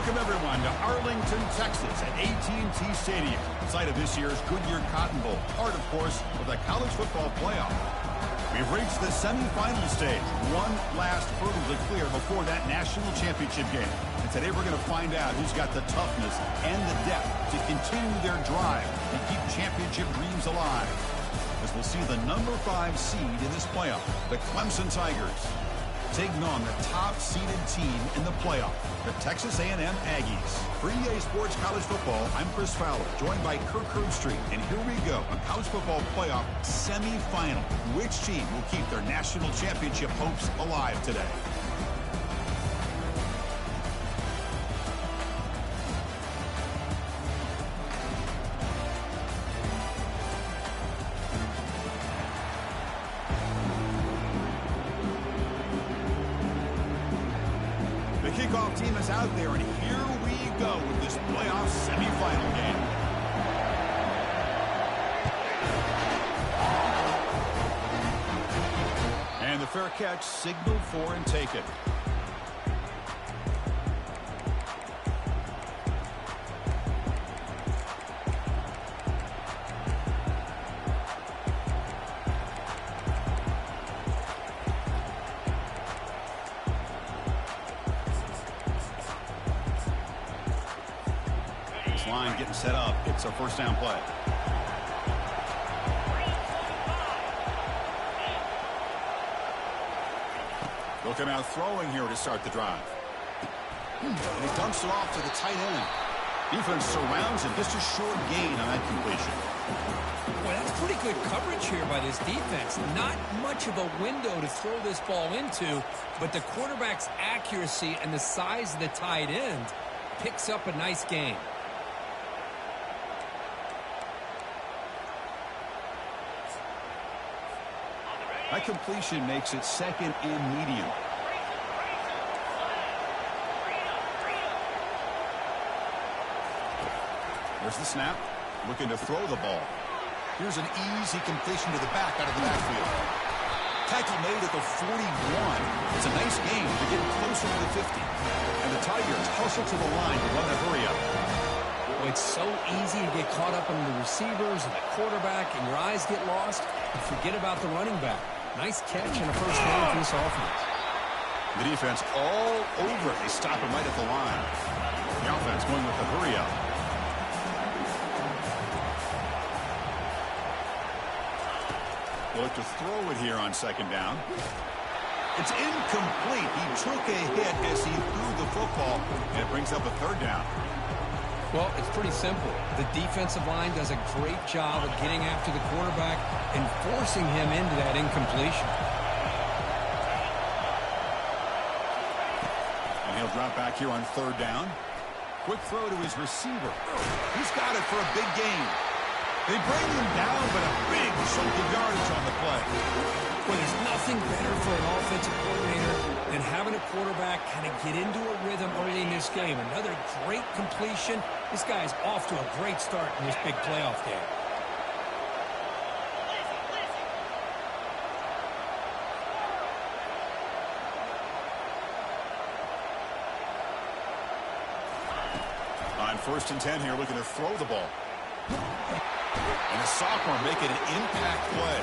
Welcome, everyone, to Arlington, Texas at AT&T Stadium, site of this year's Goodyear Cotton Bowl, part, of course, of the college football playoff. We've reached the semifinal stage, one last hurdle to clear before that national championship game. And today we're going to find out who's got the toughness and the depth to continue their drive and keep championship dreams alive. As we'll see the number 5 seed in this playoff, the Clemson Tigers, taking on the top-seeded team in the playoff, the Texas A&M Aggies. For EA Sports College Football, I'm Chris Fowler, joined by Kirk Herbstreit. And here we go, a college football playoff semifinal. Which team will keep their national championship hopes alive today? Kickoff team is out there, and here we go with this playoff semifinal game. And the fair catch signaled for and taken. Line getting set up. It's a first down play. Looking out throwing here to start the drive. And he dumps it off to the tight end. Defense surrounds him. Just a short gain on that completion. Well, that's pretty good coverage here by this defense. Not much of a window to throw this ball into, but the quarterback's accuracy and the size of the tight end picks up a nice gain. That completion makes it second and medium. There's the snap. Looking to throw the ball. Here's an easy completion to the back out of the backfield. Tackle made at the 41. It's a nice gain to get closer to the 50. And the Tigers hustle to the line to run the hurry up. Well, it's so easy to get caught up in the receivers and the quarterback, and your eyes get lost. You forget about the running back. Nice catch and a first down for this offense. The defense all over it. They stop him right at the line. The offense going with the hurry up. Look to throw it here on second down. It's incomplete. He took a hit as he threw the football, and it brings up a third down. Well, it's pretty simple. The defensive line does a great job of getting after the quarterback and forcing him into that incompletion. And he'll drop back here on third down. Quick throw to his receiver. He's got it for a big gain. They bring him down, but a big chunk of yardage on the play. Well, there's nothing better for an offensive coordinator than having a quarterback kind of get into a rhythm early in this game. Another great completion. This guy is off to a great start in this big playoff game. On 1st and 10 here, looking to throw the ball. And a sophomore making an impact play.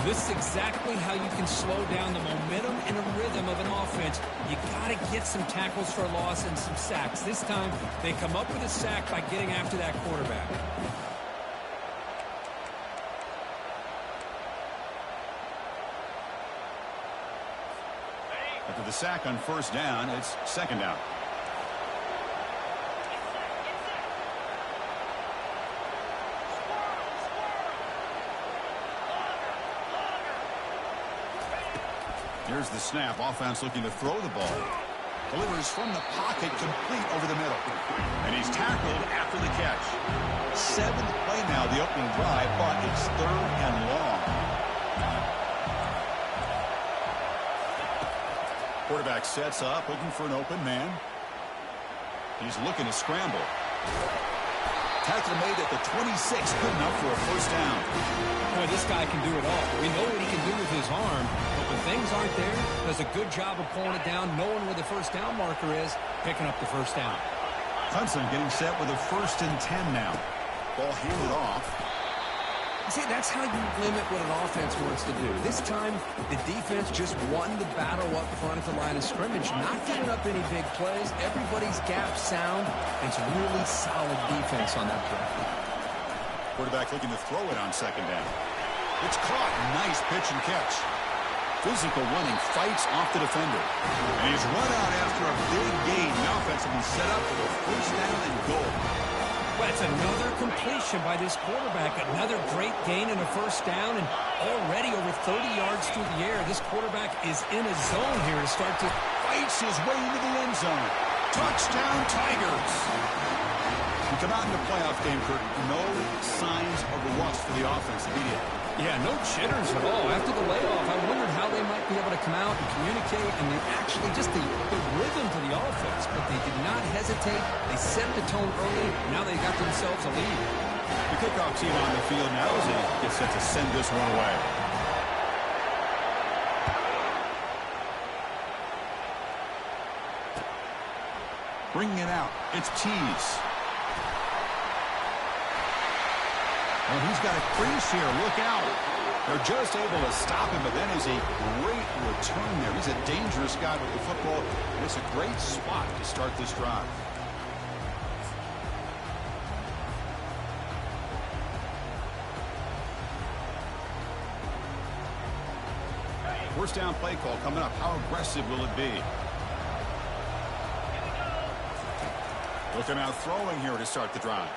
This is exactly how you can slow down the momentum and a rhythm of an offense. You got to get some tackles for a loss and some sacks. This time, they come up with a sack by getting after that quarterback. After the sack on first down, it's second down. Here's the snap. Offense looking to throw the ball. Delivers from the pocket, complete over the middle. And he's tackled after the catch. 7th play now, the opening drive, but it's 3rd and long. Quarterback sets up, looking for an open man. He's looking to scramble. Tackle made at the 26, good enough for a first down. Boy, this guy can do it all. We know what he can do with his arm, but When things aren't there, does a good job of pulling it down, knowing where the first down marker is, picking up the first down. Clemson getting set with a 1st and 10 now. Ball handed off. See, that's how you limit what an offense wants to do. This time, the defense just won the battle up front at the line of scrimmage, not giving up any big plays. Everybody's gap sound. It's really solid defense on that play. Quarterback looking to throw it on 2nd down. It's caught. Nice pitch and catch. Physical running, fights off the defender. And he's run out after a big gain. The offense will be set up for the 1st down and goal. Well, it's another completion by this quarterback. Another great gain in a 1st down, and already over 30 yards through the air. This quarterback is in a zone here to start to fights his way into the end zone. Touchdown, Tigers. We come out in the playoff game, Kurt. No signs of rust for the offense immediately. Yeah, no jitters at all. After the layoff, I wondered how they might be able to come out and communicate, and they actually just the rhythm to the offense, but they did not hesitate. They set the tone early. Now they got themselves a lead. The kickoff team on the field now as they get set to send this one away. Bringing it out. It's Tease. Well, he's got a crease here. Look out. They're just able to stop him, but then is a great return there. He's a dangerous guy with the football, and it's a great spot to start this drive. First down play call coming up. How aggressive will it be? Looking out throwing here to start the drive.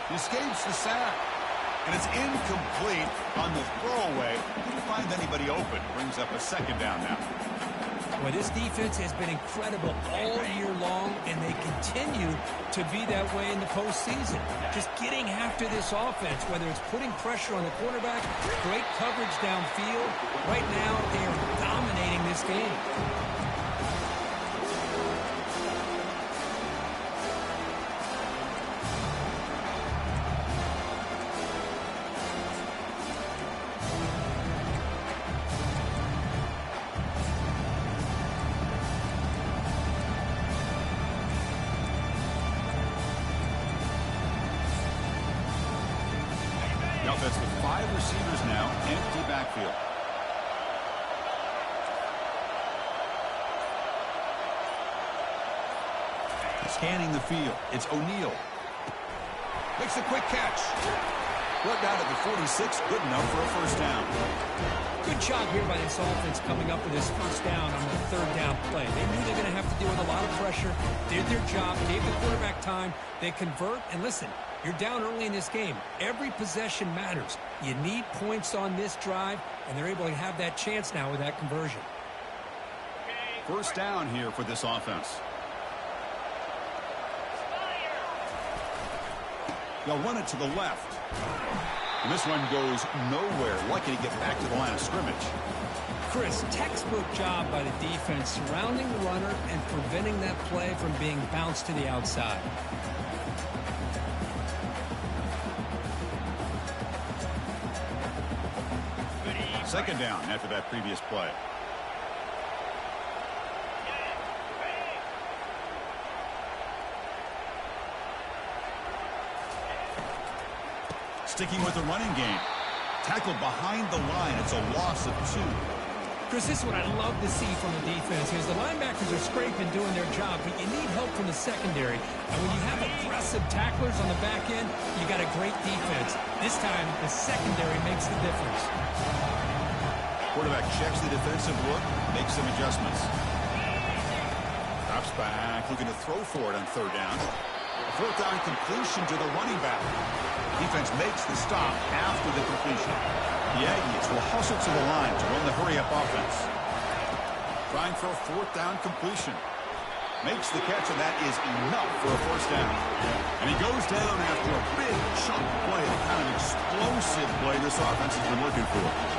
He escapes the sack. And it's incomplete on the throwaway. Didn't find anybody open. Brings up a 2nd down now. Well, this defense has been incredible all year long, and they continue to be that way in the postseason. Just getting after this offense, whether it's putting pressure on the quarterback, great coverage downfield. Right now, they are dominating this game. Offense with 5 receivers now, empty backfield. Scanning the field, it's O'Neal. Makes a quick catch. Brought down at the 46, good enough for a 1st down. Good job here by this offense coming up with this 1st down on the 3rd down play. They knew they were going to have to deal with a lot of pressure, did their job, gave the quarterback time. They convert, and listen, you're down early in this game. Every possession matters. You need points on this drive, and they're able to have that chance now with that conversion. 1st down here for this offense. They'll run it to the left. And this one goes nowhere. Lucky to get back to the line of scrimmage. Chris, textbook job by the defense surrounding the runner and preventing that play from being bounced to the outside. Second down after that previous play. Sticking with the running game. Tackled behind the line. It's a loss of 2. Chris, this is what I love to see from the defense. Is the linebackers are scraping, doing their job, but you need help from the secondary. And when you have aggressive tacklers on the back end, you got a great defense. This time, the secondary makes the difference. Quarterback checks the defensive look, makes some adjustments. Drops back, looking to throw for it on 3rd down. A 4th down completion to the running back. Defense makes the stop after the completion. The Aggies will hustle to the line to run the hurry-up offense. Trying for a 4th down completion. Makes the catch, and that is enough for a 1st down. And he goes down after a big chunk play, the kind of explosive play this offense has been looking for.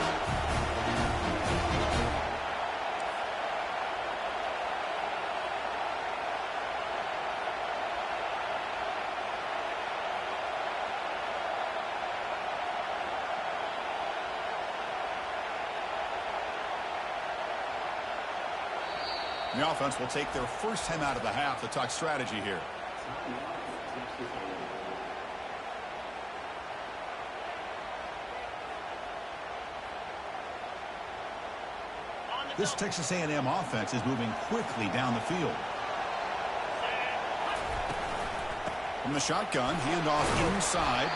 The offense will take their first time out of the half to talk strategy here. This Texas A&M offense is moving quickly down the field. From the shotgun, handoff inside.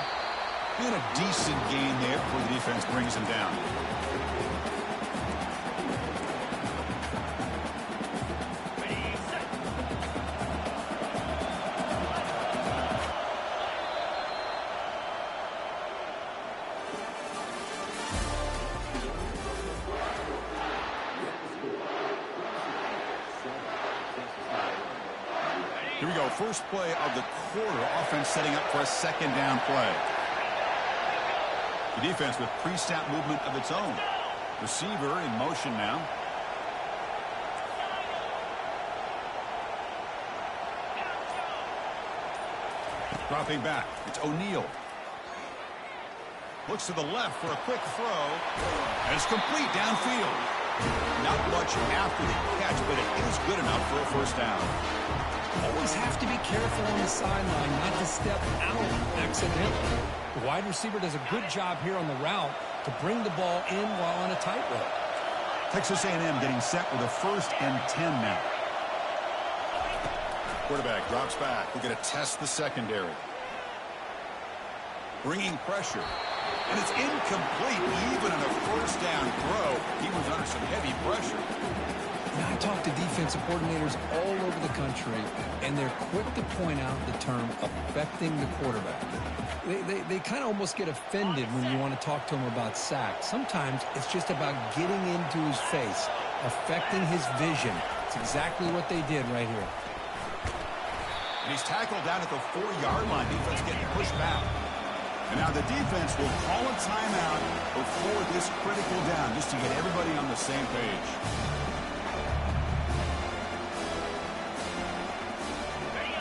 And a decent gain there before the defense brings him down. Here we go, first play of the quarter. Offense setting up for a second down play. The defense with pre-snap movement of its own. Receiver in motion now. Dropping back, it's O'Neal. Looks to the left for a quick throw. And it's complete downfield. Not much after the catch, but it is good enough for a first down. Always have to be careful on the sideline not to step out accidentally. The wide receiver does a good job here on the route to bring the ball in while on a tightrope. Texas A&M getting set with a 1st and 10 now. Quarterback drops back. We're going to test the secondary. Bringing pressure. And it's incomplete. Even on a first down throw, he was under some heavy pressure. Now, I talk to defensive coordinators all over the country, and they're quick to point out the term affecting the quarterback. They kind of almost get offended when you want to talk to them about sacks. Sometimes it's just about getting into his face, affecting his vision. It's exactly what they did right here. And he's tackled down at the 4-yard line. Defense getting pushed back. And now the defense will call a timeout before this critical down, just to get everybody on the same page.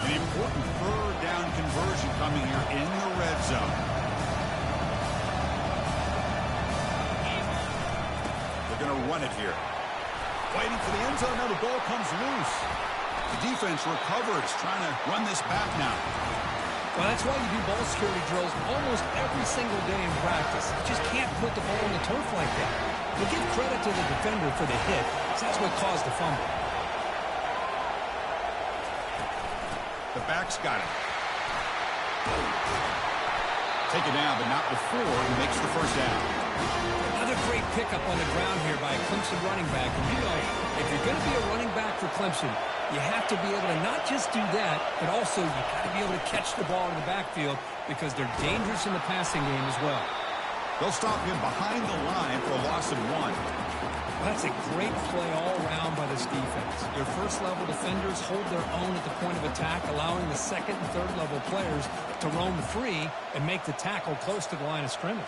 An important 3rd down conversion coming here in the red zone. They're going to run it here. Waiting for the end zone. Now the ball comes loose. The defense recovers, trying to run this back now. Well, that's why you do ball security drills almost every single day in practice. You just can't put the ball on the turf like that. But give credit to the defender for the hit, because that's what caused the fumble. The back's got it. Take it down, but not before he makes the first down. Another great pickup on the ground here by a Clemson running back. And you know, if you're going to be a running back for Clemson, you have to be able to not just do that, but also you got to be able to catch the ball in the backfield because they're dangerous in the passing game as well. They'll stop him behind the line for a loss of 1. Well, that's a great play all around by this defense. Your first-level defenders hold their own at the point of attack, allowing the second and third-level players to roam free and make the tackle close to the line of scrimmage.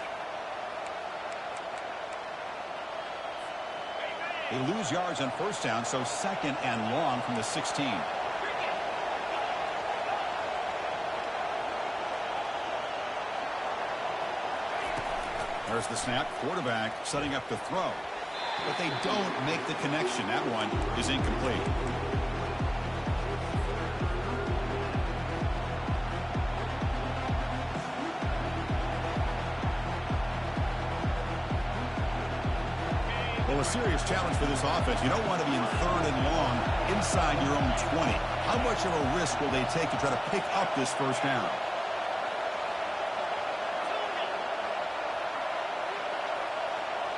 They lose yards on first down, so 2nd and long from the 16. There's the snap. Quarterback setting up the throw. But they don't make the connection. That one is incomplete. Well, a serious challenge for this offense. You don't want to be in 3rd and long inside your own 20. How much of a risk will they take to try to pick up this first down?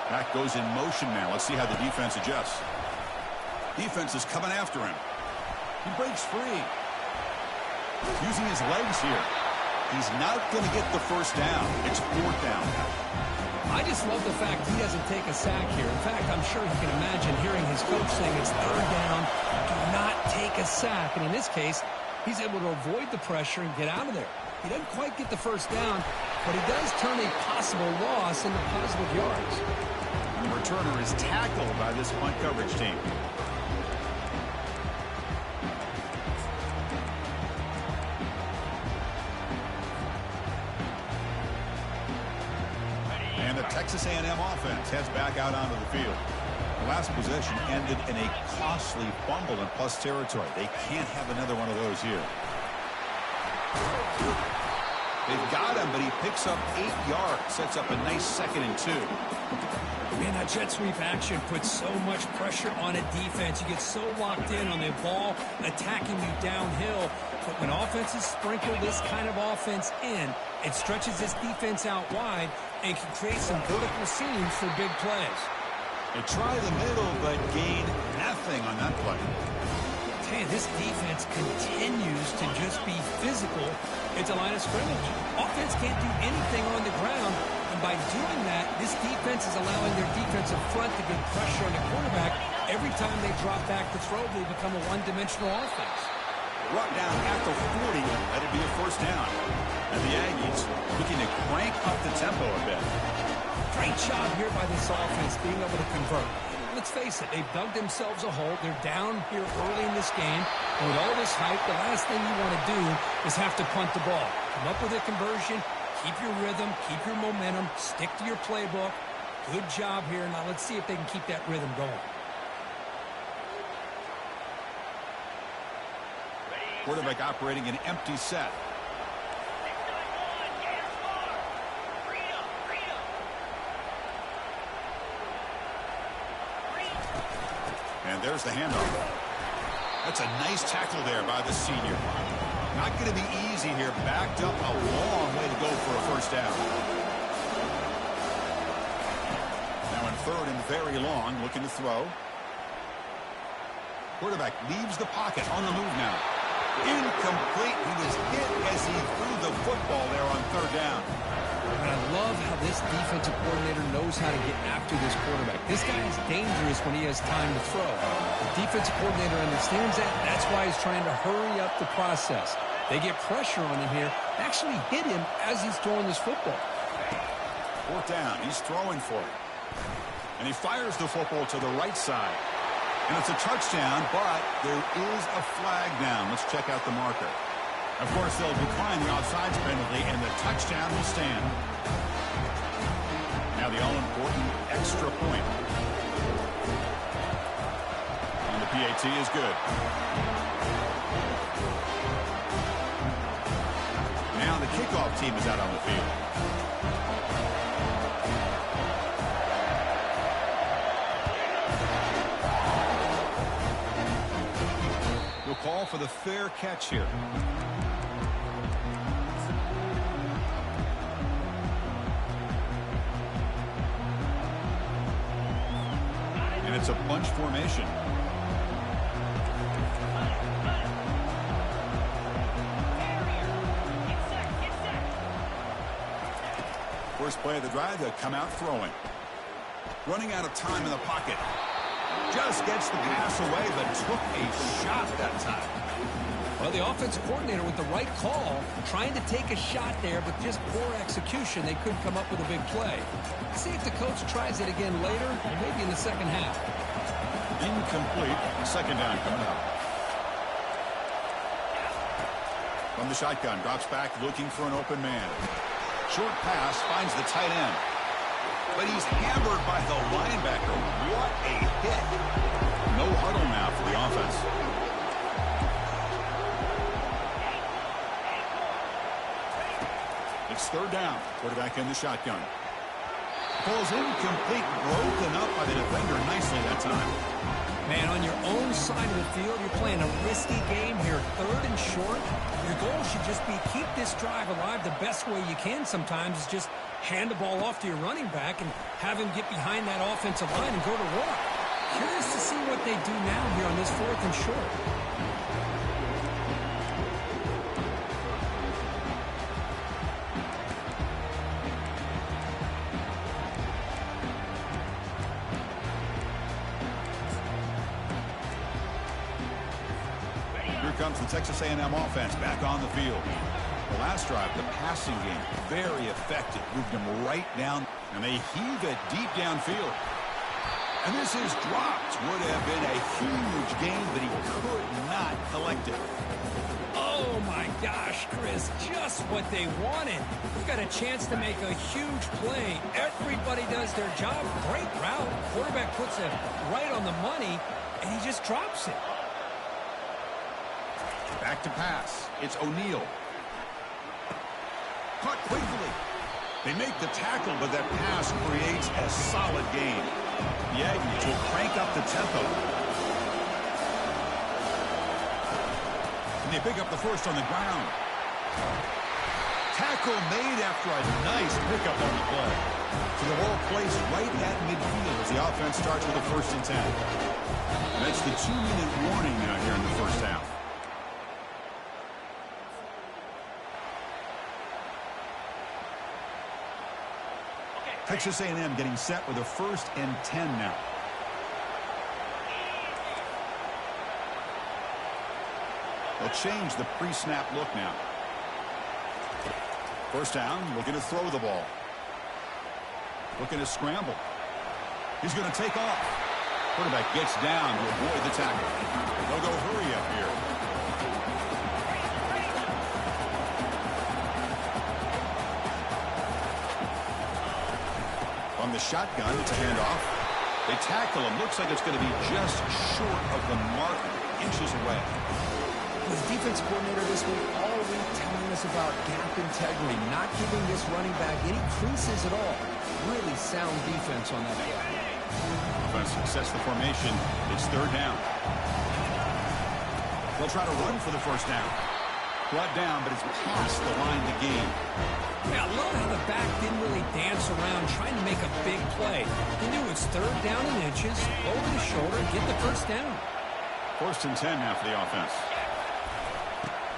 Back goes in motion now. Let's see how the defense adjusts. Defense is coming after him. He breaks free. Using his legs here. He's not going to get the first down. It's 4th down. I just love the fact he doesn't take a sack here. In fact, I'm sure he can imagine hearing his coach saying it's 3rd down. Do not take a sack. And in this case, he's able to avoid the pressure and get out of there. He doesn't quite get the first down, but he does turn a possible loss into positive yards. And the returner is tackled by this punt coverage team. And the Texas A&M offense heads back out onto the field. last possession ended in a costly fumble in plus territory. They can't have another one of those here. They've got him, but he picks up 8 yards. Sets up a nice 2nd and 2. Man, that jet sweep action puts so much pressure on a defense. You get so locked in on the ball attacking you downhill. But when offenses sprinkle this kind of offense in, it stretches this defense out wide and can create some vertical seams for big plays. They try the middle, but gain nothing on that play. Hey, this defense continues to just be physical at the line of scrimmage. Offense can't do anything on the ground, and by doing that, this defense is allowing their defensive front to get pressure on the quarterback. Every time they drop back to throw, they become a one-dimensional offense. Brought down at the 40, let it be a 1st down. And the Aggies looking to crank up the tempo a bit. Great job here by this offense being able to convert. Let's face it, they've dug themselves a hole. They're down here early in this game. And with all this hype, the last thing you want to do is have to punt the ball. Come up with a conversion, keep your rhythm, keep your momentum, stick to your playbook. Good job here. Now let's see if they can keep that rhythm going. Quarterback operating an empty set. And there's the handoff. That's a nice tackle there by the senior. Not going to be easy here. Backed up a long way to go for a 1st down. Now in 3rd and very long, looking to throw. Quarterback leaves the pocket, on the move now. Incomplete. He was hit as he threw the football there on 3rd down. And I love how this defensive coordinator knows how to get after this quarterback. This guy is dangerous when he has time to throw. The defensive coordinator understands that. That's why he's trying to hurry up the process. They get pressure on him here. Actually hit him as he's throwing this football. 4th down. He's throwing for it. And he fires the football to the right side. And it's a touchdown, but there is a flag down. Let's check out the marker. Of course, they'll decline the offsides penalty, and the touchdown will stand. Now the all-important extra point. And the PAT is good. Now the kickoff team is out on the field. We'll call for the fair catch here. And it's a bunch formation. First play of the drive, they'll come out throwing. Running out of time in the pocket. Just gets the pass away, but took a shot that time. Well, the offensive coordinator with the right call, trying to take a shot there, but just poor execution. They couldn't come up with a big play. See if the coach tries it again later, or maybe in the 2nd half. Incomplete. 2nd down coming up. From the shotgun, drops back looking for an open man. Short pass finds the tight end. But he's hammered by the linebacker. What a hit. No huddle now for the offense. It's 3rd down. Quarterback in the shotgun. Falls incomplete. Broken up by the defender nicely that time. Man, on your own side of the field, you're playing a risky game here. 3rd and short. Your goal should just be keep this drive alive the best way you can sometimes is just hand the ball off to your running back and have him get behind that offensive line and go to work. Curious to see what they do now here on this 4th and short. Comes the Texas A&M offense back on the field. The last drive, the passing game, very effective. Moved them right down, and they heave it deep downfield. And this is dropped. Would have been a huge gain, but he could not collect it. Oh, my gosh, Chris, just what they wanted. We've got a chance to make a huge play. Everybody does their job. Great route. Quarterback puts it right on the money, and he just drops it. Back to pass. It's O'Neal. Caught quickly. They make the tackle, but that pass creates a solid gain. The Aggies will crank up the tempo. And they pick up the first on the ground. Tackle made after a nice pickup on the play. So the ball placed right at midfield as the offense starts with a 1st and 10. And that's the 2-minute warning now here in the first half. Texas A&M getting set with a 1st and 10 now. They'll change the pre-snap look now. 1st down, looking to throw the ball. Looking to scramble. He's going to take off. Quarterback gets down to avoid the tackle. They'll go hurry up here. On the shotgun, it's a handoff. They tackle him. Looks like it's going to be just short of the mark, inches away. The defense coordinator this week all week telling us about gap integrity, not giving this running back any creases at all. Really sound defense on that play. Offense sets the formation. It's 3rd down. They'll try to run for the 1st down. Brought down, but it's past the line to gain. Yeah, I love how the back didn't really dance around trying to make a big play. He knew it's 3rd down in inches, over the shoulder, get the 1st down. 1st and 10 now for the offense.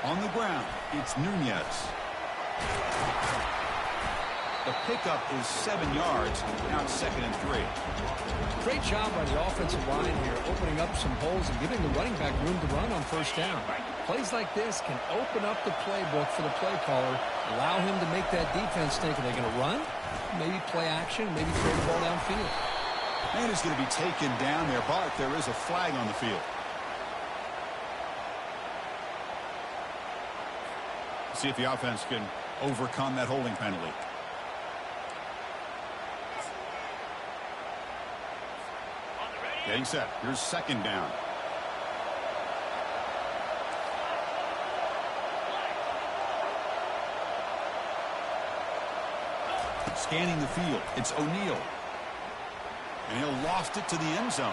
On the ground, it's Nunez. The pickup is 7 yards. Now it's 2nd and 3. Great job by the offensive line here, opening up some holes and giving the running back room to run on 1st down. Plays like this can open up the playbook for the play caller, allow him to make that defense think, are they going to run? Maybe play action, maybe throw the ball downfield. And it's going to be taken down there, but there is a flag on the field. See if the offense can overcome that holding penalty. Getting set. Here's 2nd down. Scanning the field. It's O'Neal. And he'll loft it to the end zone.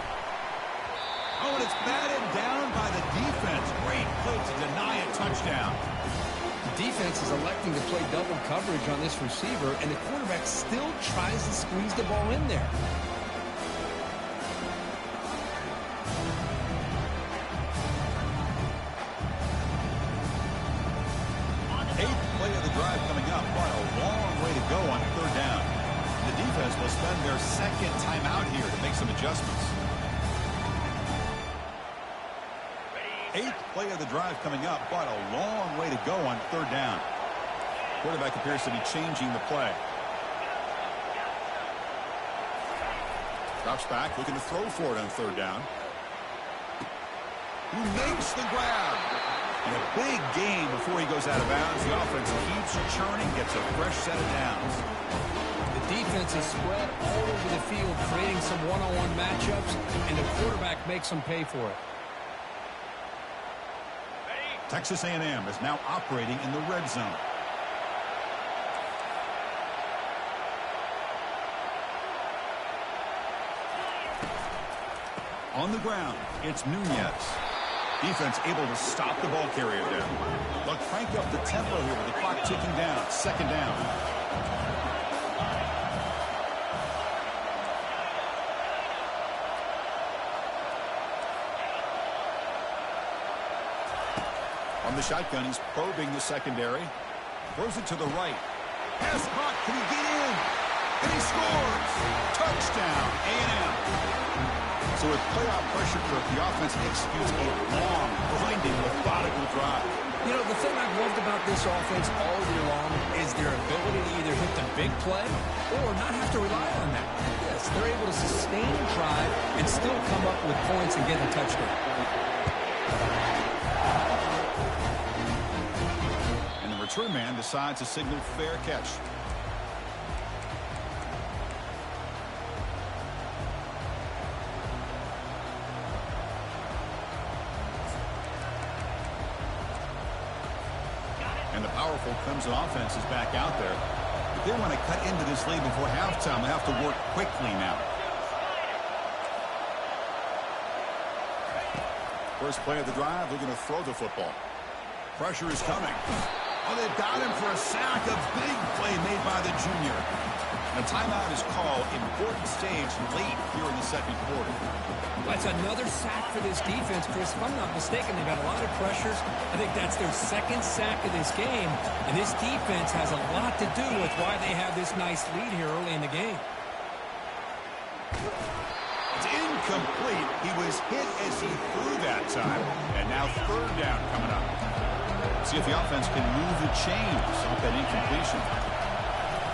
Oh, and it's batted down by the defense. Great play to deny a touchdown. The defense is electing to play double coverage on this receiver, and the quarterback still tries to squeeze the ball in there. Eighth play of the drive coming up. What a long way to go on 3rd down. The defense will spend their 2nd timeout here to make some adjustments. 8th play of the drive coming up. What a long way to go on 3rd down. Quarterback appears to be changing the play. Drops back, looking to throw for it on 3rd down. Who makes the grab? And a big gain before he goes out of bounds. The offense keeps churning, gets a fresh set of downs. The defense is spread all over the field, creating some one-on-one matchups, and the quarterback makes them pay for it. Texas A&M is now operating in the red zone. On the ground, it's Nunez. Defense able to stop the ball carrier down. They'll crank up the tempo here with the clock ticking down. 2nd down. On the shotgun, he's probing the secondary. Throws it to the right. Pass caught. Can he get in? And he scores. Touchdown, A&M. So with playoff pressure, the offense executes a long, grinding, methodical drive. You know, the thing I've loved about this offense all year long is their ability to either hit the big play or not have to rely on that. Yes, they're able to sustain a drive and still come up with points and get a touchdown. return man decides to signal fair catch. And the powerful Clemson offense is back out there. If they want to cut into this lead before halftime, they have to work quickly now. First play of the drive, they're going to throw the football. Pressure is coming. Oh, they've got him for a sack. A big play made by the junior. A timeout is called. Important stage late here in the second quarter. That's another sack for this defense, Chris. If I'm not mistaken, they've got a lot of pressures. I think that's their second sack of this game. And this defense has a lot to do with why they have this nice lead here early in the game. It's incomplete. He was hit as he threw that time. And now third down coming up. See if the offense can move the chains off that incompletion.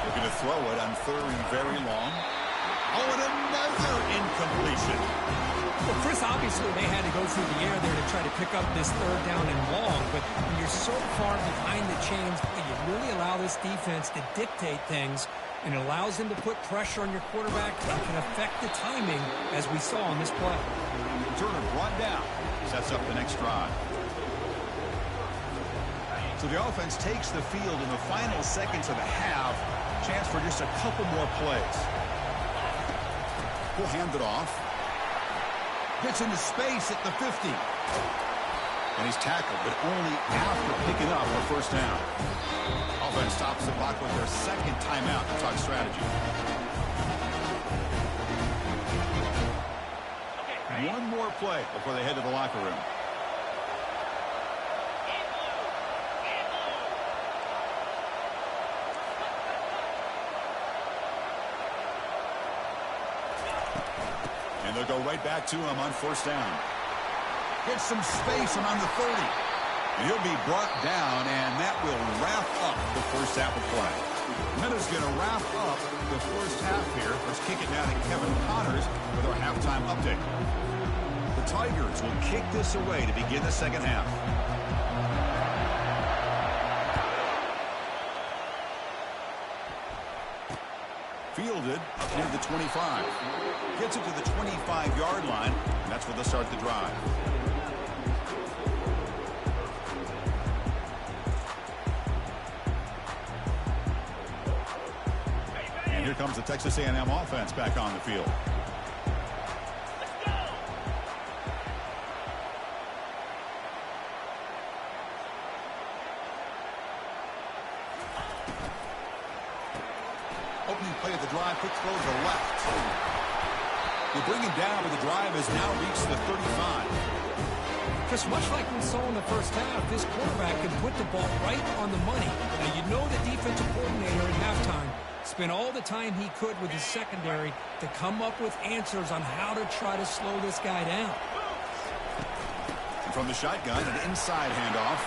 They're going to throw it on third and very long. Oh, and another incompletion. Well, Chris, obviously they had to go through the air there to try to pick up this third down and long, but when you're so far behind the chains, you really allow this defense to dictate things, and it allows them to put pressure on your quarterback and can affect the timing, as we saw on this play. Turner brought down, sets up the next drive. So the offense takes the field in the final seconds of the half. Chance for just a couple more plays. We'll hand it off. Gets into space at the 50. And he's tackled, but only after picking up a first down. Offense stops the clock with their second timeout to talk strategy. One more play before they head to the locker room. And they'll go right back to him on first down. Gets some space around the 30. And he'll be brought down, and that will wrap up the first half of play. Minnesota going to wrap up the first half here. Let's kick it down to Kevin Connors with our halftime update. The Tigers will kick this away to begin the second half. Fielded up near the 25. Gets it to the 25-yard line. And that's where they'll start the drive. And here comes the Texas A&M offense back on the field. Opening play of the drive, quick throw to the left. They bring him down, but the drive has now reached the 35. Chris, much like we saw in the first half, this quarterback can put the ball right on the money. Now, you know the defensive coordinator at halftime spent all the time he could with his secondary to come up with answers on how to try to slow this guy down. And from the shotgun, an inside handoff.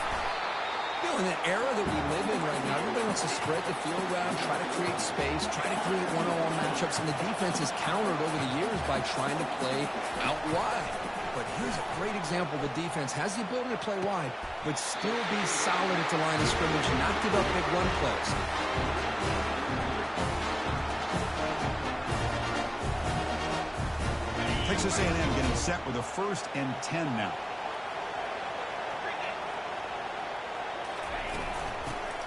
You know, in the era that we live in right now, everybody wants to spread the field around, try to create space, try to create one-on-one matchups, and the defense has countered over the years by trying to play out wide. But here's a great example. The defense has the ability to play wide, but still be solid at the line of scrimmage and not give up big run plays. Texas A&M getting set with a 1st and 10 now.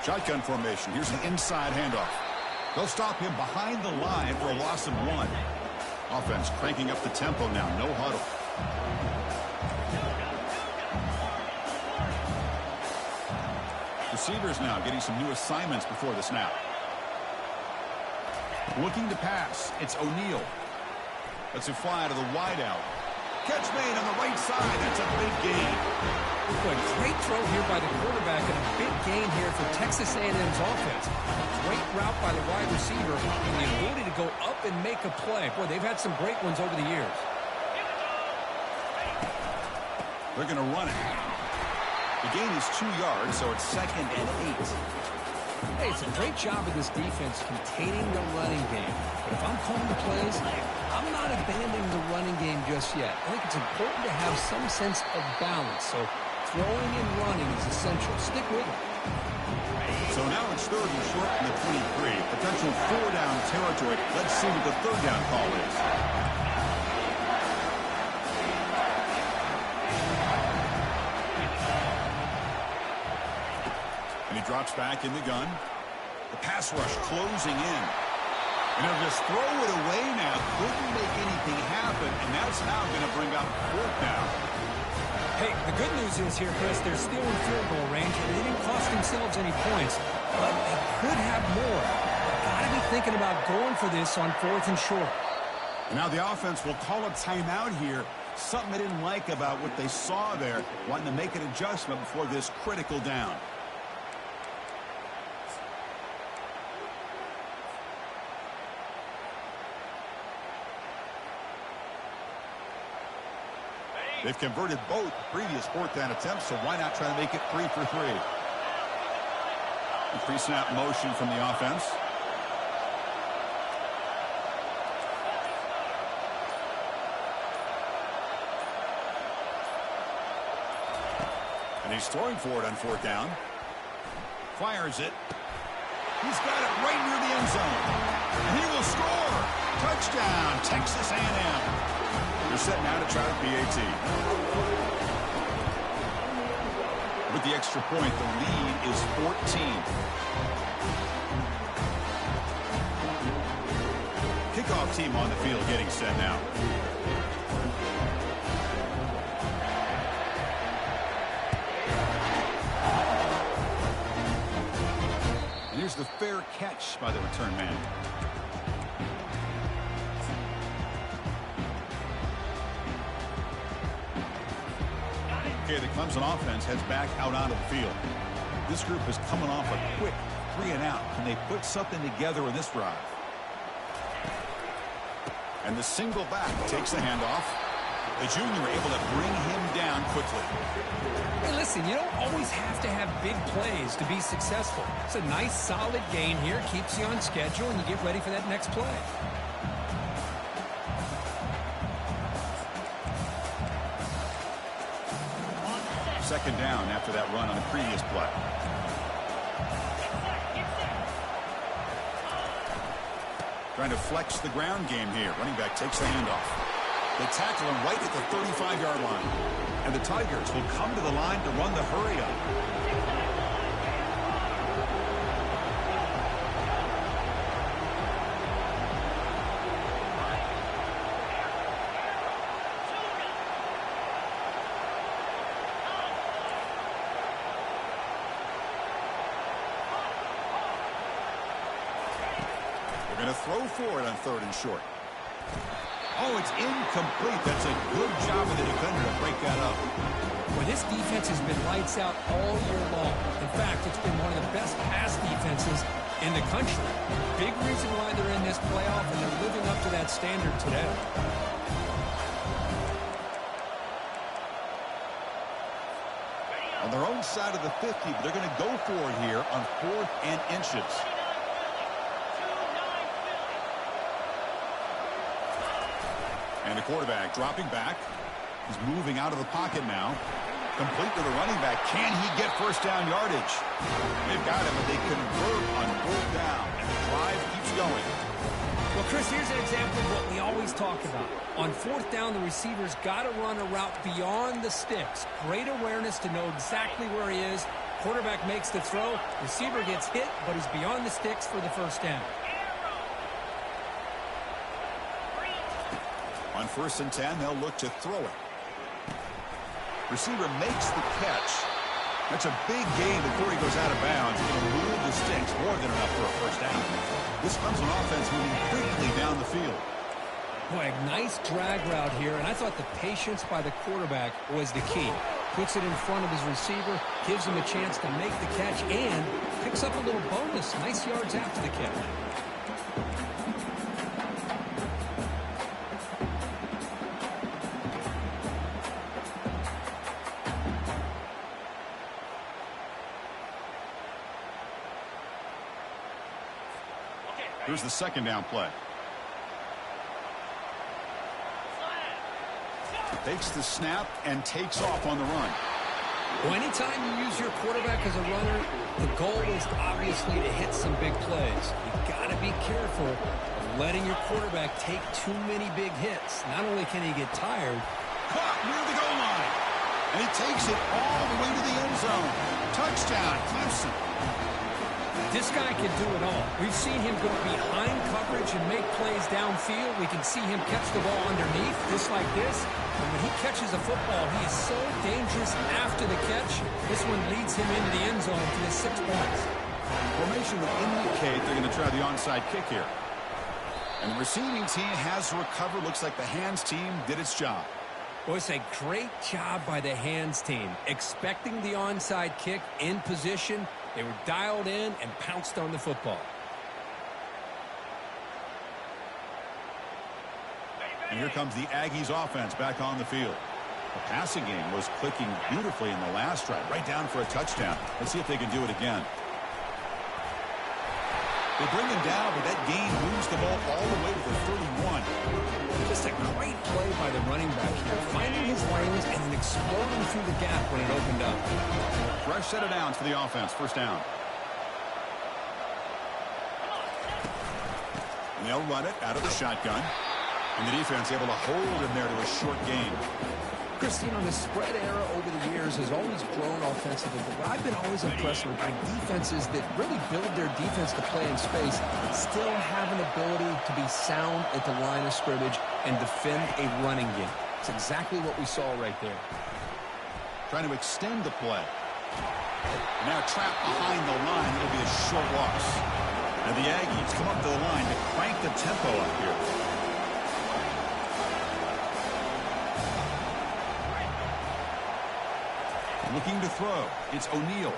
Shotgun formation. Here's the inside handoff. They'll stop him behind the line for a loss of 1. Offense cranking up the tempo now. No huddle. Receivers now getting some new assignments before the snap. Looking to pass. It's O'Neal. Let's it fly to the wideout. Catch made on the right side. That's a big gain. A great throw here by the quarterback and a big gain here for Texas A&M's offense. Great route by the wide receiver and the ability to go up and make a play. Boy, they've had some great ones over the years. They're going to run it. The gain is 2 yards, so it's 2nd and 8. Hey, it's a great job of this defense containing the running game. But if I'm calling the plays, I'm not abandoning the running game just yet. I think it's important to have some sense of balance. So throwing and running is essential. Stick with it. So now it's 3rd and short from the 23. Potential 4-down territory. Let's see what the 3rd down call is. And he drops back in the gun. The pass rush closing in. And he'll just throw it away now. Couldn't make anything happen, and that's now going to bring up 4th down. Hey, the good news is here, Chris, they're still in field goal range, and they didn't cost themselves any points, but they could have more. They've got to be thinking about going for this on 4th and short. And now the offense will call a timeout here. Something they didn't like about what they saw there, wanting to make an adjustment before this critical down. They've converted both previous 4th down attempts, so why not try to make it 3 for 3? A pre-snap motion from the offense. And he's throwing for it on 4th down. Fires it. He's got it right near the end zone. And he will score. Touchdown, Texas A&M. They're set now to try the PAT. With the extra point, the lead is 14. Kickoff team on the field getting set now. And here's the fair catch by the return man. Okay, the Clemson offense heads back out onto the field. This group is coming off a quick 3-and-out. Can they put something together in this drive? And the single back takes the handoff. The junior able to bring him down quickly. Hey, listen, you don't always have to have big plays to be successful. It's a nice, solid gain here. Keeps you on schedule, and you get ready for that next play. 2nd down after that run on the previous play. Trying to flex the ground game here. Running back takes the handoff. They tackle him right at the 35-yard line. And the Tigers will come to the line to run the hurry up. Going to throw for it on 3rd and short. Oh, it's incomplete. That's a good job of the defender to break that up. Well, this defense has been lights out all year long. In fact, it's been one of the best pass defenses in the country. Big reason why they're in this playoff, and they're living up to that standard today. On their own side of the 50, but they're going to go for it here on 4th and inches. And the quarterback dropping back. He's moving out of the pocket now. Complete to the running back. Can he get 1st down yardage? They've got him, but they convert on 4th down. And the drive keeps going. Well, Chris, here's an example of what we always talk about. On 4th down, the receiver's got to run a route beyond the sticks. Great awareness to know exactly where he is. Quarterback makes the throw. Receiver gets hit, but is beyond the sticks for the 1st down. On 1st and 10, they'll look to throw it. Receiver makes the catch. That's a big gain before he goes out of bounds. He's going to move the sticks, more than enough for a 1st down. This comes an offense moving quickly down the field. Boy, a nice drag route here, and I thought the patience by the quarterback was the key. Puts it in front of his receiver, gives him a chance to make the catch, and picks up a little bonus. Nice yards after the catch. Here's the 2nd down play. Takes the snap and takes off on the run. Well, anytime you use your quarterback as a runner, the goal is obviously to hit some big plays. You've got to be careful of letting your quarterback take too many big hits. Not only can he get tired, caught near the goal line. And he takes it all the way to the end zone. Touchdown, Clemson. this guy can do it all. We've seen him go behind coverage and make plays downfield. We can see him catch the ball underneath, just like this. And when he catches a football, he is so dangerous after the catch. This one leads him into the end zone for the 6 points. Formation would indicate they're going to try the onside kick here. And the receiving team has recovered. Looks like the hands team did its job. Well, it's a great job by the hands team. Expecting the onside kick in position, they were dialed in and pounced on the football. And here comes the Aggies offense back on the field. The passing game was clicking beautifully in the last drive, right down for a touchdown. Let's see if they can do it again. They bring him down, but that gain moves the ball all the way to the 31. Just a great play by the running back here, finding his lanes and then exploding through the gap when it opened up. Fresh set of downs for the offense. First down. And they'll run it out of the shotgun. And the defense able to hold him there to a short gain. Christine, on the spread era over the years has always grown offensively, but I've been always impressed with defenses that really build their defense to play in space, still have an ability to be sound at the line of scrimmage and defend a running game. It's exactly what we saw right there. Trying to extend the play. Now trapped behind the line. It'll be a short loss. And the Aggies come up to the line to crank the tempo up here. Looking to throw. It's O'Neal.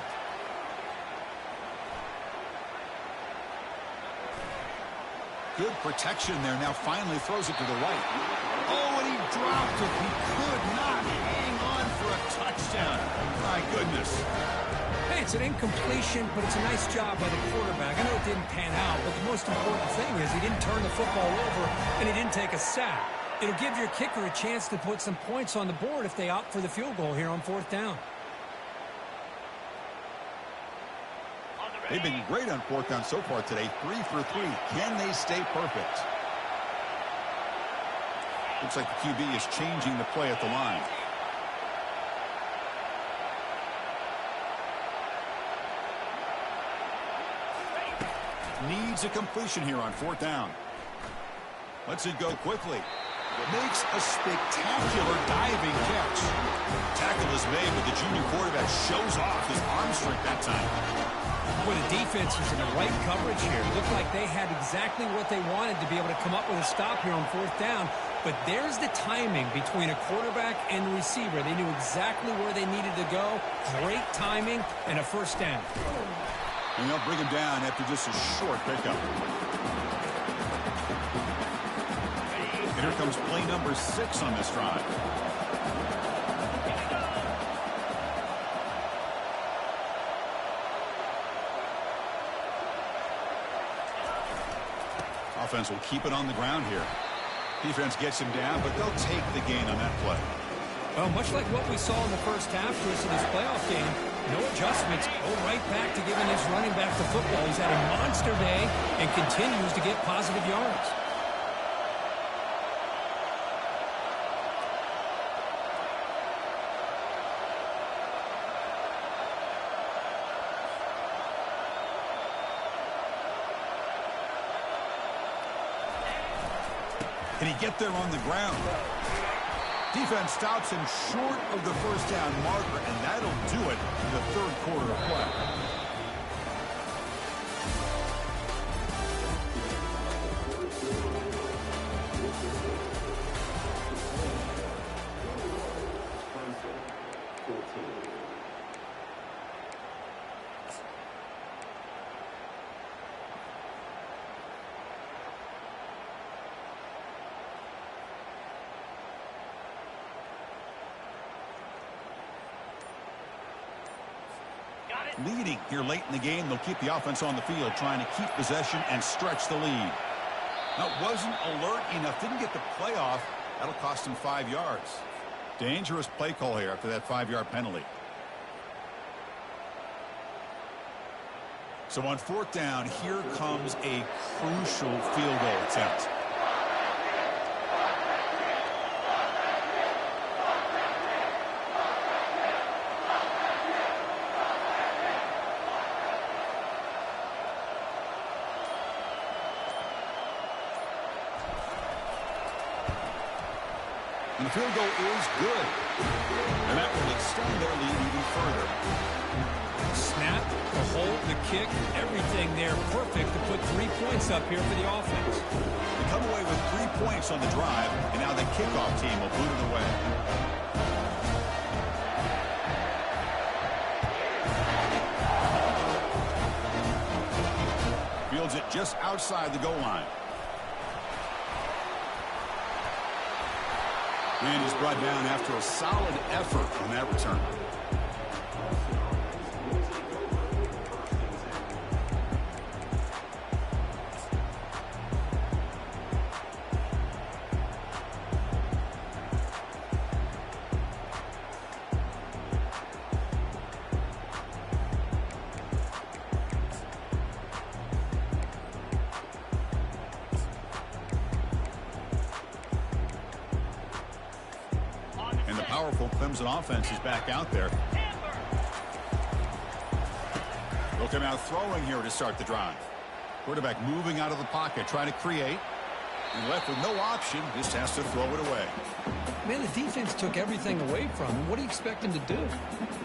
Good protection there. Now finally throws it to the right. Oh, and he dropped it. He could not hang on for a touchdown. My goodness. Hey, it's an incompletion, but it's a nice job by the quarterback. I know it didn't pan out, but the most important thing is he didn't turn the football over and he didn't take a sack. It'll give your kicker a chance to put some points on the board if they opt for the field goal here on 4th down. They've been great on 4th down so far today. 3 for 3. Can they stay perfect? Looks like the QB is changing the play at the line. Needs a completion here on 4th down. Lets it go quickly. Makes a spectacular diving catch. Tackle is made, but the junior quarterback shows off his arm strength that time. Well, the defense is in the right coverage here. It looked like they had exactly what they wanted to be able to come up with a stop here on 4th down. But there's the timing between a quarterback and the receiver. They knew exactly where they needed to go. Great timing and a first down. And they'll bring him down after just a short pickup. And here comes play number 6 on this drive. Offense will keep it on the ground here. Defense gets him down, but they'll take the gain on that play. Well, much like what we saw in the first half, Chris, in this playoff game, no adjustments. Go right back to giving his running back the football. He's had a monster day and continues to get positive yards. Can he get there on the ground? Defense stops him short of the first down marker, and that'll do it in the 3rd quarter of play. Leading here late in the game. They'll keep the offense on the field, trying to keep possession and stretch the lead. Now, wasn't alert enough. Didn't get the play off. That'll cost him 5 yards. Dangerous play call here after that 5-yard penalty. So on fourth down, here comes a crucial field goal attempt. And the field goal is good. And that will extend their lead even further. Snap, the hold, the kick, everything there perfect to put 3 points up here for the offense. They come away with 3 points on the drive, and now the kickoff team will boot it away. Fields it just outside the goal line. And he's brought down after a solid effort on that return. And the powerful Clemson offense is back out there. They'll come out throwing here to start the drive. Quarterback moving out of the pocket, trying to create. And left with no option, just has to throw it away. Man, the defense took everything away from him. What do you expect him to do?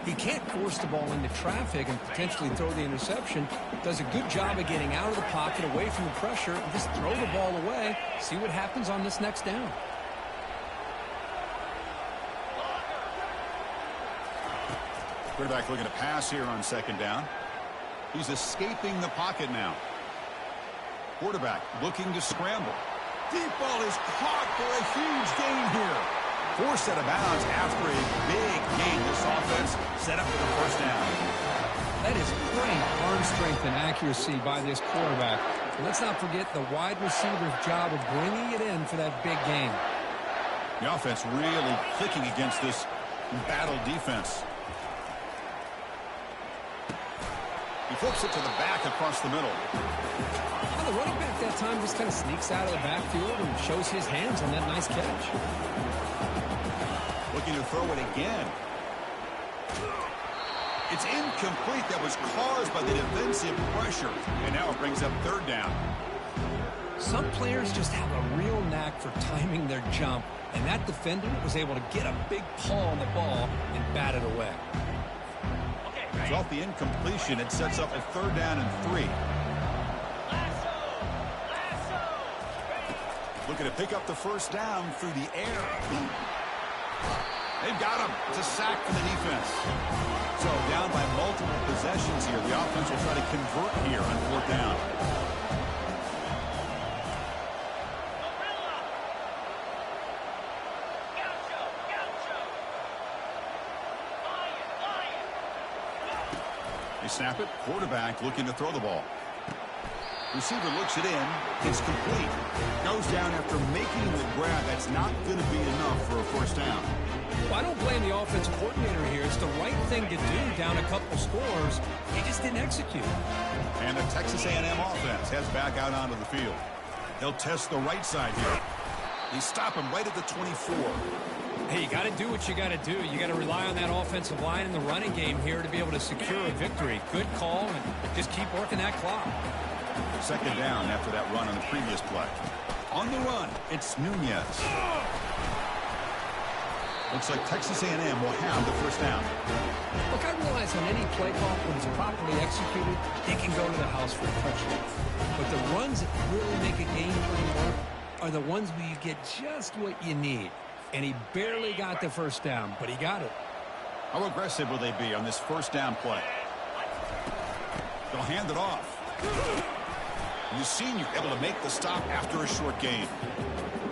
He can't force the ball into traffic and potentially throw the interception. Does a good job of getting out of the pocket, away from the pressure, and just throw the ball away. See what happens on this next down. Quarterback looking to pass here on second down. He's escaping the pocket now. Quarterback looking to scramble. Deep ball is caught for a huge gain here. Forced out of bounds after a big gain. This offense set up for the first down. That is great arm strength and accuracy by this quarterback. And let's not forget the wide receiver's job of bringing it in for that big gain. The offense really clicking against this battle defense. He flips it to the back across the middle. Well, the running back that time just kind of sneaks out of the backfield and shows his hands on that nice catch. Looking to throw it again. It's incomplete. That was caused by the defensive pressure. And now it brings up third down. Some players just have a real knack for timing their jump. And that defender was able to get a big paw on the ball and bat it away. So off the incompletion, it sets up a third down and 3. Looking to pick up the first down through the air. They've got him. It's a sack for the defense. So down by multiple possessions here. The offense will try to convert here on fourth down. They snap it. Quarterback looking to throw the ball. Receiver looks it in. It's complete. Goes down after making the grab. That's not going to be enough for a first down. Well, I don't blame the offense coordinator here. It's the right thing to do down a couple scores. He just didn't execute. And the Texas A&M offense heads back out onto the field. They'll test the right side here. They stop him right at the 24. Hey, you got to do what you got to do. You got to rely on that offensive line in the running game here to be able to secure a victory. Good call, and just keep working that clock. Second down after that run on the previous play. On the run, it's Nunez. Looks like Texas A&M will have the first down. Look, I realize on any play call, when it's properly executed, they can go to the house for a touchdown. But the runs that really make a game plan work are the ones where you get just what you need. And he barely got the first down, but he got it. How aggressive will they be on this first down play? They'll hand it off. And the senior able to make the stop after a short gain.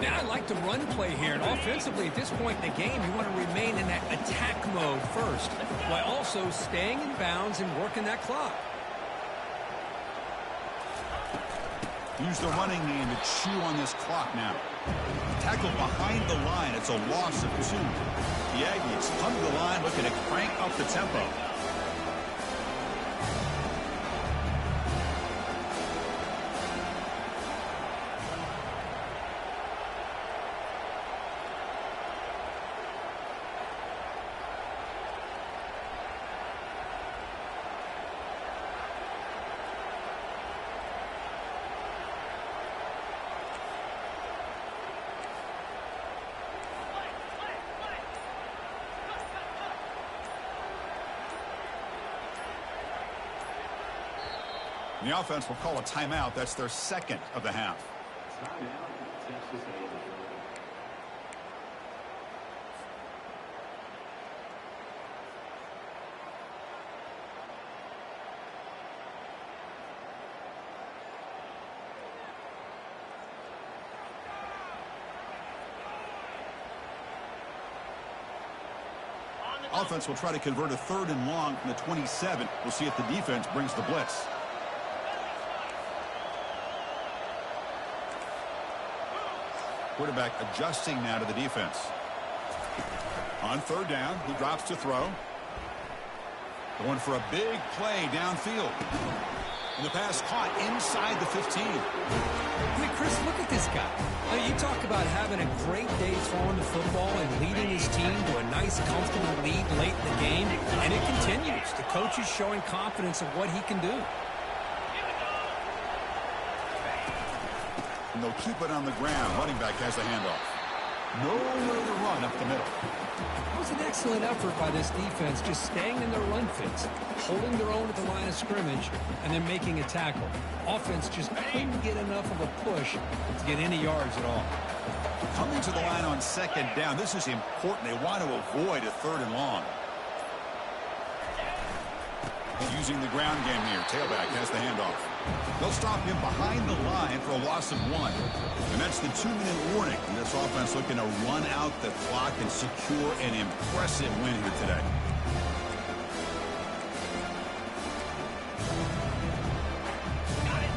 Now, I like the run play here, and offensively at this point in the game, you want to remain in that attack mode first, while also staying in bounds and working that clock. Use the running game to chew on this clock now. Tackle behind the line. It's a loss of 2. The Aggies come to the line looking to crank up the tempo. And the offense will call a timeout. That's their second of the half. Offense will try to convert a 3rd and long from the 27. We'll see if the defense brings the blitz. Quarterback adjusting now to the defense. On 3rd down, he drops to throw. Going for a big play downfield. And the pass caught inside the 15. I mean, Chris, look at this guy. I mean, you talk about having a great day throwing the football and leading his team to a nice, comfortable lead late in the game, and it continues. The coach is showing confidence of what he can do. And they'll keep it on the ground. Running back has the handoff. Nowhere to run up the middle. It was an excellent effort by this defense, just staying in their run fits, holding their own at the line of scrimmage, and then making a tackle. Offense just couldn't get enough of a push to get any yards at all. Coming to the line on 2nd down. This is important. They want to avoid a 3rd and long. Using the ground game here. Tailback has the handoff. They'll stop him behind the line for a loss of 1. And that's the 2-minute warning. And this offense looking to run out the clock and secure an impressive win here today.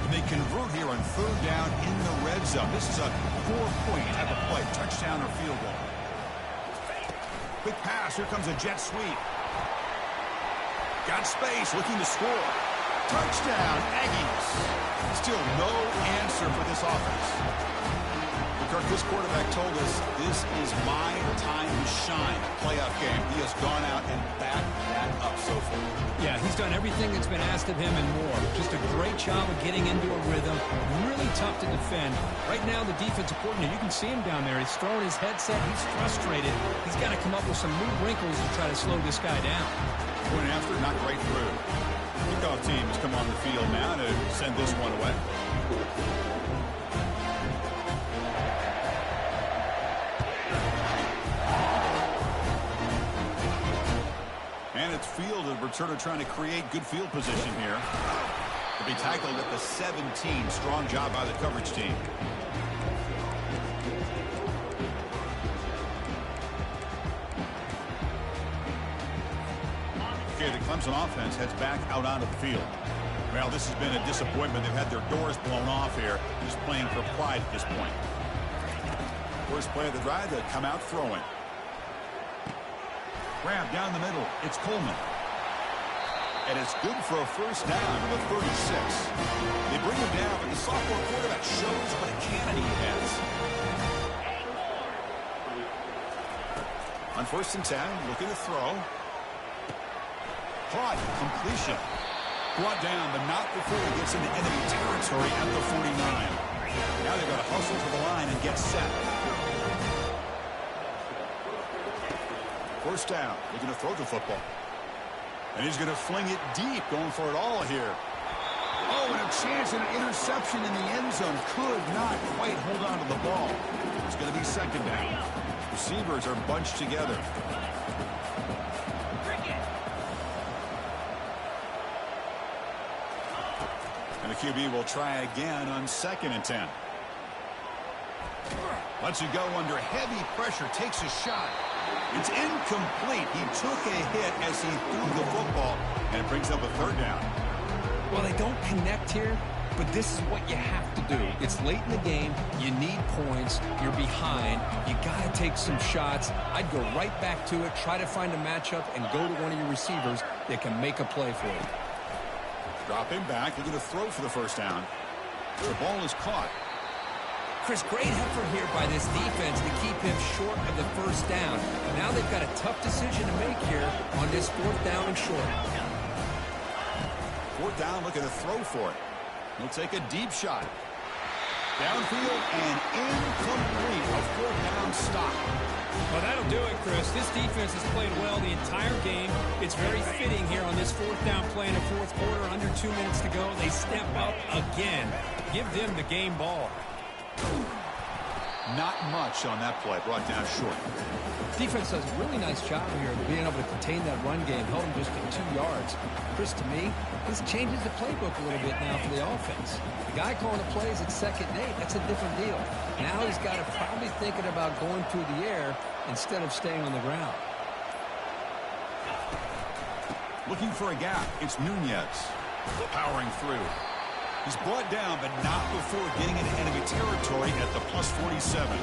And they convert here on 3rd down in the red zone. This is a 4-point type of play. Touchdown or field goal. Quick pass. Here comes a jet sweep. Got space, looking to score. Touchdown, Aggies. Still no answer for this offense. Kirk, this quarterback told us this is my time to shine. Playoff game. He has gone out and backed that up so far. Yeah, he's done everything that's been asked of him and more. Just a great job of getting into a rhythm. Really tough to defend. Right now, the defensive coordinator, you can see him down there. He's throwing his headset. He's frustrated. He's got to come up with some new wrinkles to try to slow this guy down. Going after, not right through. Kickoff team has come on the field now to send this one away. And it's fielded. Returner trying to create good field position here. To be tackled at the 17. Strong job by the coverage team. Okay, the Clemson offense heads back out onto the field. Well, this has been a disappointment. They've had their doors blown off here. Just playing for pride at this point. First play of the drive, they come out throwing. Grab down the middle. It's Coleman. And it's good for a first down to the 36. They bring him down, but the sophomore quarterback shows what a cannon he has. On 1st and 10, looking to throw. Caught, completion. Brought down, but not before he gets into enemy territory at the 49. Now they've got to hustle to the line and get set. First down, looking to throw the football. And he's going to fling it deep, going for it all here. Oh, and a chance at an interception in the end zone. Could not quite hold on to the ball. It's going to be 2nd down. Receivers are bunched together. And the QB will try again on 2nd and 10. Lets it go under heavy pressure, takes a shot. It's incomplete. He took a hit as he threw the football, and it brings up a 3rd down. Well, they don't connect here, but this is what you have to do. It's late in the game. You need points. You're behind. You got to take some shots. I'd go right back to it, try to find a matchup, and go to one of your receivers that can make a play for you. Drop him back. They're going to throw for the first down. The ball is caught. Chris, great effort here by this defense to keep him short of the first down. Now they've got a tough decision to make here on this 4th down and short. 4th down, looking to throw for it. He'll take a deep shot. Downfield and incomplete. A 4th down stop. Well, that'll do it, Chris. This defense has played well the entire game. It's very fitting here on this fourth down play in the fourth quarter. Under 2 minutes to go. They step up again. Give them the game ball. Not much on that play. Brought down short. Defense does a really nice job here of being able to contain that run game, held them just to 2 yards. Chris, to me, this changes the playbook a little bit now for the offense. The guy calling the plays at 2nd and 8, that's a different deal. Now he's got to probably thinking about going through the air instead of staying on the ground. Looking for a gap. It's Nunez. Powering through. He's brought down, but not before getting into enemy territory at the +47.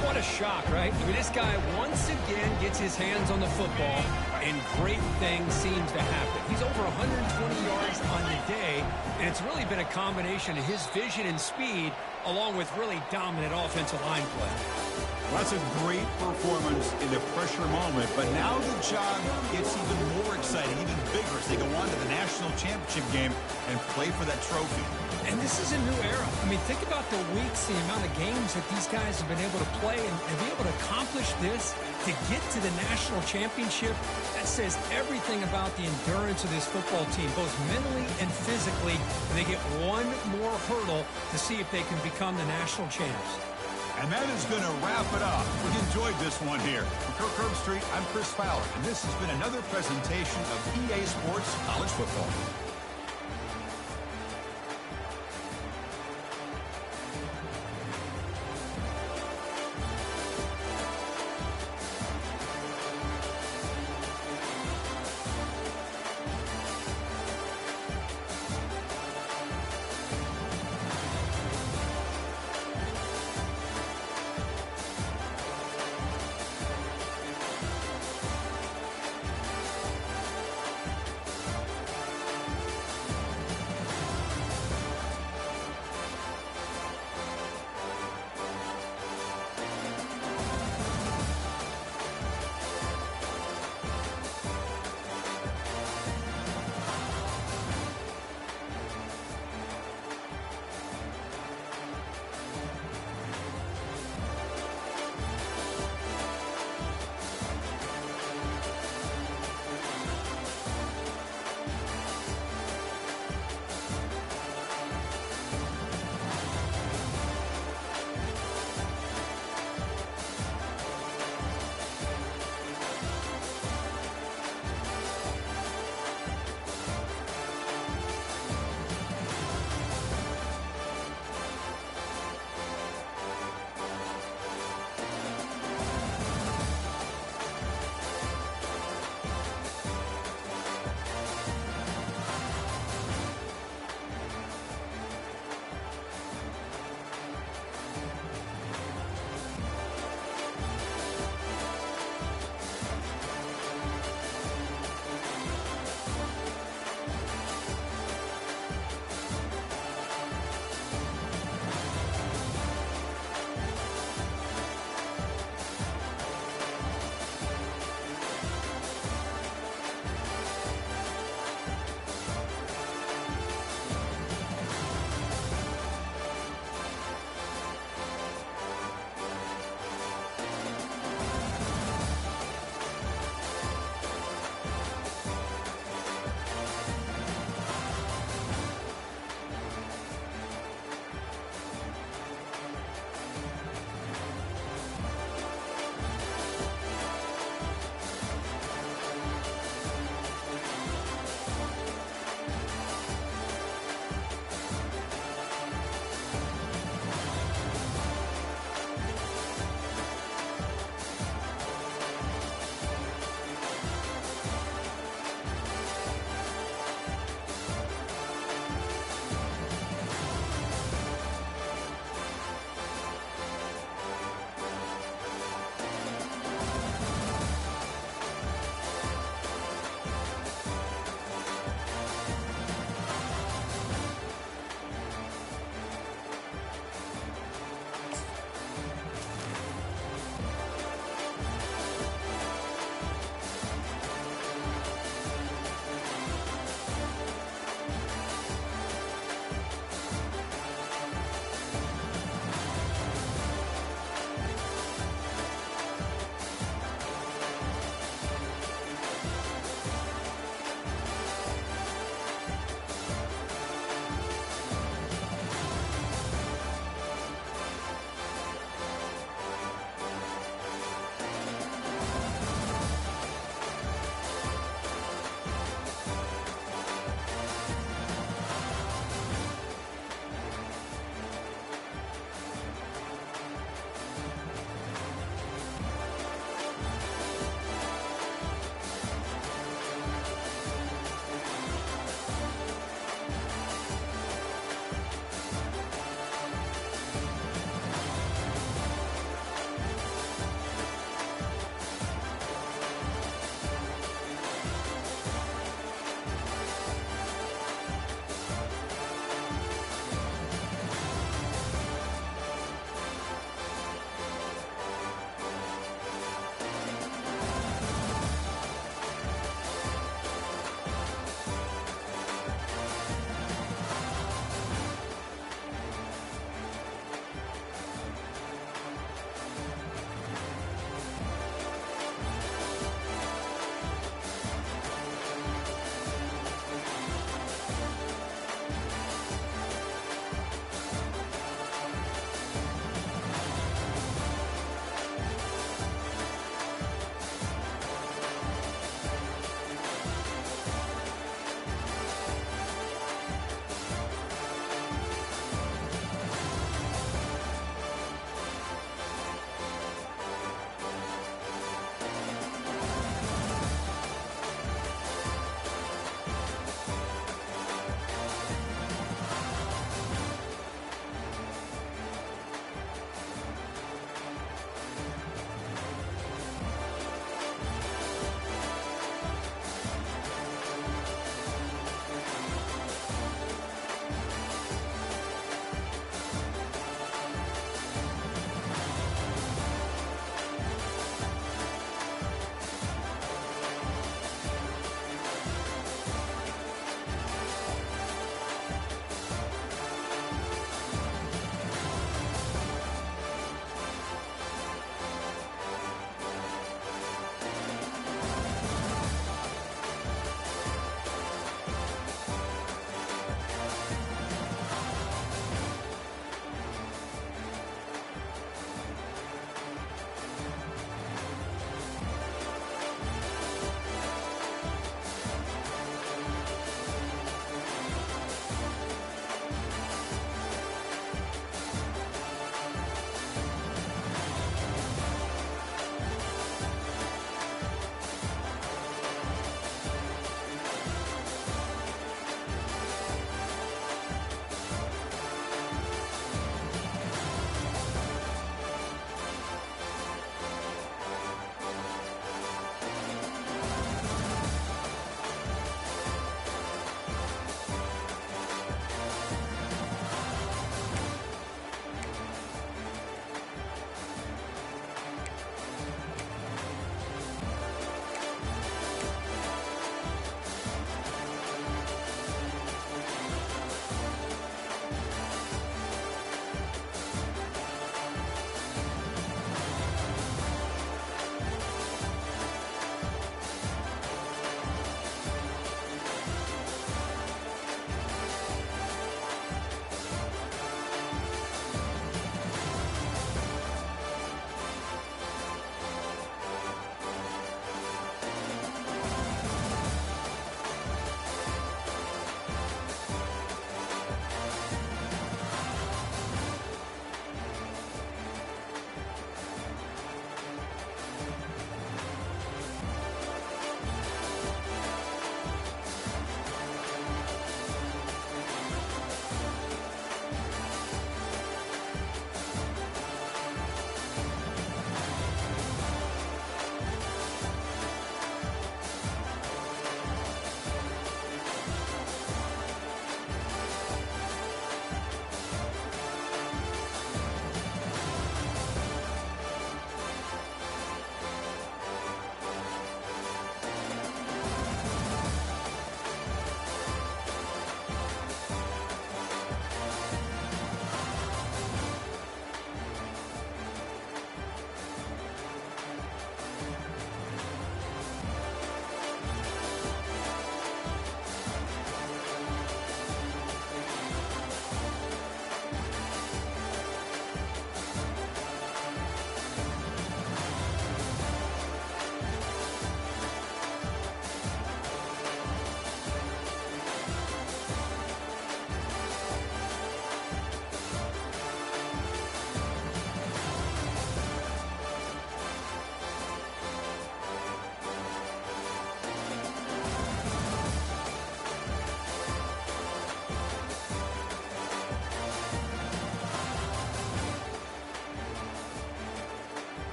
What a shock, right? I mean, this guy once again gets his hands on the football, and great things seems to happen. He's over 120 yards on the day, and it's really been a combination of his vision and speed, along with really dominant offensive line play. That's a great performance in the pressure moment, but now the job gets even more exciting, even bigger as they go on to the national championship game and play for that trophy. And this is a new era. I mean, think about the weeks, the amount of games that these guys have been able to play and be able to accomplish this, to get to the national championship. That says everything about the endurance of this football team, both mentally and physically. And they get one more hurdle to see if they can become the national champs. And that is going to wrap it up. We enjoyed this one here. From Kirk Herbstreit, I'm Chris Fowler, and this has been another presentation of EA Sports College Football.